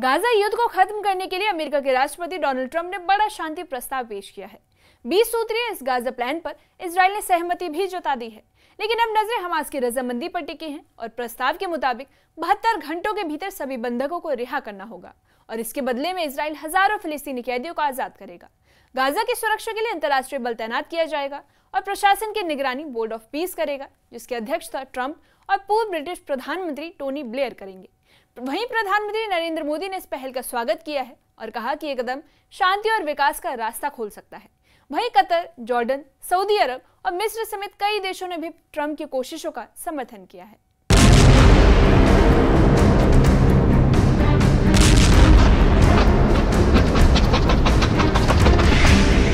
Gaza युद्ध को खत्म करने के लिए अमेरिका के राष्ट्रपति डोनाल्ड ट्रंप ने बड़ा शांति प्रस्ताव पेश किया है। 20 सूत्रीय इस गाजा प्लान पर इजराइल ने सहमति भी जता दी है, लेकिन अब नजरें हमास की रजामंदी पर टिकी हैं और प्रस्ताव के मुताबिक 72 घंटों के भीतर सभी बंधकों को रिहा करना होगा और इसके बदले में इजराइल हजारों फिलिस्तीनी कैदियों को आजाद करेगा। गाजा की सुरक्षा के लिए अंतर्राष्ट्रीय बल तैनात किया जाएगा और प्रशासन की निगरानी बोर्ड ऑफ पीस करेगा, जिसकी अध्यक्षता ट्रंप और पूर्व ब्रिटिश प्रधानमंत्री टोनी ब्लेयर करेंगे। वहीं प्रधानमंत्री नरेंद्र मोदी ने इस पहल का स्वागत किया है और कहा कि यह कदम शांति और विकास का रास्ता खोल सकता है। वहीं कतर, जॉर्डन, सऊदी अरब और मिस्र समेत कई देशों ने भी ट्रंप की कोशिशों का समर्थन किया है।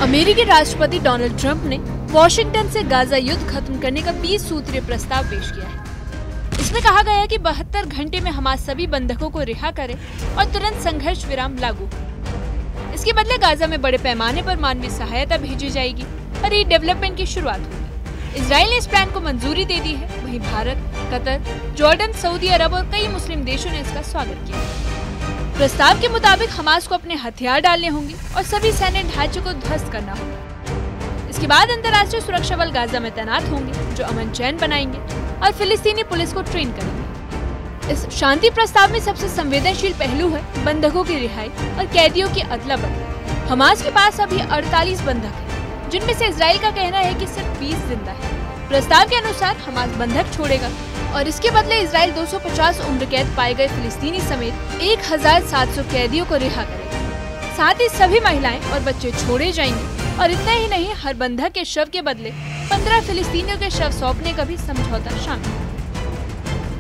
अमेरिकी राष्ट्रपति डोनाल्ड ट्रंप ने वॉशिंगटन से गाजा युद्ध खत्म करने का 20 सूत्रीय प्रस्ताव पेश किया है। इसमें कहा गया है कि 72 घंटे में हमास सभी बंधकों को रिहा करे और तुरंत संघर्ष विराम लागू हो। इसके बदले गाजा में बड़े पैमाने पर मानवीय सहायता भेजी जाएगी और रीडेवलपमेंट की शुरुआत होगी। इजराइल ने इस प्लान को मंजूरी दे दी है। वहीं भारत, कतर, जॉर्डन, सऊदी अरब और कई मुस्लिम देशों ने इसका स्वागत किया। प्रस्ताव के मुताबिक हमास को अपने हथियार डालने होंगे और सभी सैन्य ढांचे को ध्वस्त करना होगा। इसके बाद अंतर्राष्ट्रीय सुरक्षा बल गाजा में तैनात होंगे जो अमन चैन बनाएंगे और फिलिस्तीनी पुलिस को ट्रेन करेंगे। इस शांति प्रस्ताव में सबसे संवेदनशील पहलू है बंधकों की रिहाई और कैदियों की अदला बदला। हमास के पास अभी 48 बंधक हैं, जिनमें से इजराइल का कहना है कि सिर्फ 20 जिंदा है। प्रस्ताव के अनुसार हमास बंधक छोड़ेगा और इसके बदले इजराइल 250 उम्र कैद पाए गए फिलिस्तीनी समेत 1700 कैदियों को रिहा करेगा। साथ ही सभी महिलाएं और बच्चे छोड़े जाएंगे और इतना ही नहीं, हर बंधक के शव के बदले 15 फिलिस्तीनियों के शव सौंपने का भी समझौता शामिल है।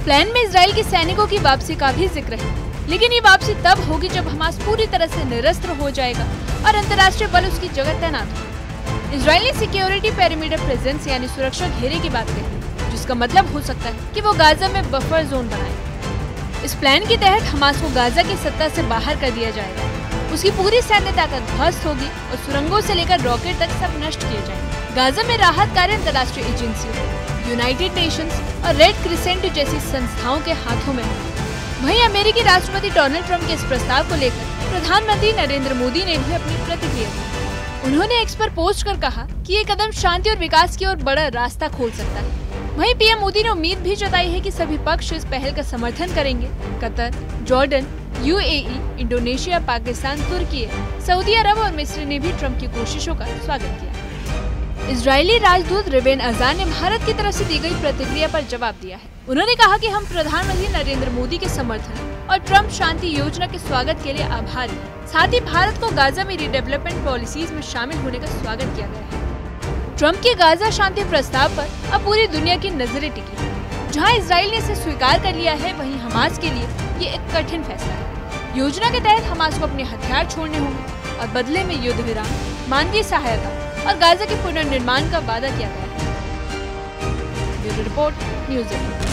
प्लान में इजराइल के सैनिकों की वापसी का भी जिक्र है, लेकिन ये वापसी तब होगी जब हमास पूरी तरह से निरस्त्र हो जाएगा और अंतर्राष्ट्रीय बल उसकी जगह तैनात होगा। इजराइल ने सिक्योरिटी पेरीमीटर प्रेजेंस यानी सुरक्षा घेरे की बात कही, जिसका मतलब हो सकता है कि वो गाजा में बफर जोन बनाए। इस प्लान के तहत हमास को गाजा की सत्ता से बाहर कर दिया जाएगा। उसकी पूरी सैन्य ताकत ध्वस्त होगी और सुरंगों से लेकर रॉकेट तक सब नष्ट किए जाएंगे। गाजा में राहत कार्य अंतर्राष्ट्रीय एजेंसियों, यूनाइटेड नेशंस और रेड क्रिसेंट जैसी संस्थाओं के हाथों में है। वहीं अमेरिकी राष्ट्रपति डोनाल्ड ट्रंप के इस प्रस्ताव को लेकर प्रधानमंत्री नरेंद्र मोदी ने भी अपनी प्रतिक्रिया दी। उन्होंने एक्स पर पोस्ट कर कहा कि ये कदम शांति और विकास की ओर बड़ा रास्ता खोल सकता है। वहीं पीएम मोदी ने उम्मीद भी जताई है कि सभी पक्ष इस पहल का समर्थन करेंगे। Qatar, Jordan, UAE, Indonesia, Pakistan, तुर्की, सऊदी अरब और मिस्र ने भी ट्रंप की कोशिशों का स्वागत किया। इजरायली राजदूत रिवेन अजान ने भारत की तरफ से दी गई प्रतिक्रिया पर जवाब दिया है। उन्होंने कहा कि हम प्रधानमंत्री नरेंद्र मोदी के समर्थन और ट्रंप शांति योजना के स्वागत के लिए आभारी हैं। साथ ही भारत को गाजा में रीडेवलपमेंट पॉलिसीज में शामिल होने का स्वागत किया गया है। ट्रंप के गाजा शांति प्रस्ताव पर अब पूरी दुनिया की नजरें टिकी हैं। जहां इजराइल ने इसे स्वीकार कर लिया है, वहीं हमास के लिए ये एक कठिन फैसला है। योजना के तहत हमास को अपने हथियार छोड़ने होंगे और बदले में युद्ध विराम, मानवीय सहायता और गाजा के पुनर्निर्माण का वादा किया गया है। Bureau report, news 18।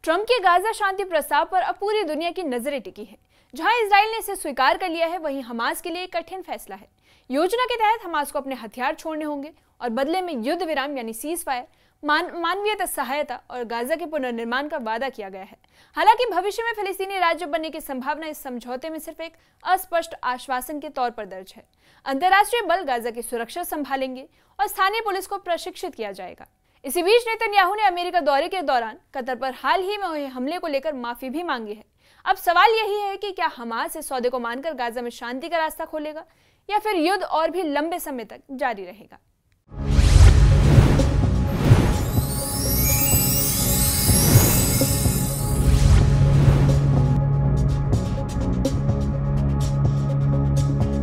ट्रंप के गाजा शांति प्रस्ताव पर अब पूरी दुनिया की नजरें टिकी है। जहां इजराइल ने इसे स्वीकार कर लिया है, वहीं हमास के लिए कठिन फैसला है। योजना के तहत हमास को अपने हथियार छोड़ने होंगे और बदले में युद्ध विराम यानी सीज फायर, मानवीय सहायता और गाजा के पुनर्निर्माण का वादा किया गया है। हालांकि भविष्य में फिलिस्तीनी राज्य बनने की संभावना इस समझौते में सिर्फ एक अस्पष्ट आश्वासन के तौर पर दर्ज है। अंतर्राष्ट्रीय बल गाजा की सुरक्षा संभालेंगे और स्थानीय पुलिस को प्रशिक्षित किया जाएगा। इसी बीच नेतन्याहू ने अमेरिका दौरे के दौरान कतर पर हाल ही में हुए हमले को लेकर माफी भी मांगी है। अब सवाल यही है कि क्या हमास इस सौदे को मानकर गाजा में शांति का रास्ता खोलेगा या फिर युद्ध और भी लंबे समय तक जारी रहेगा।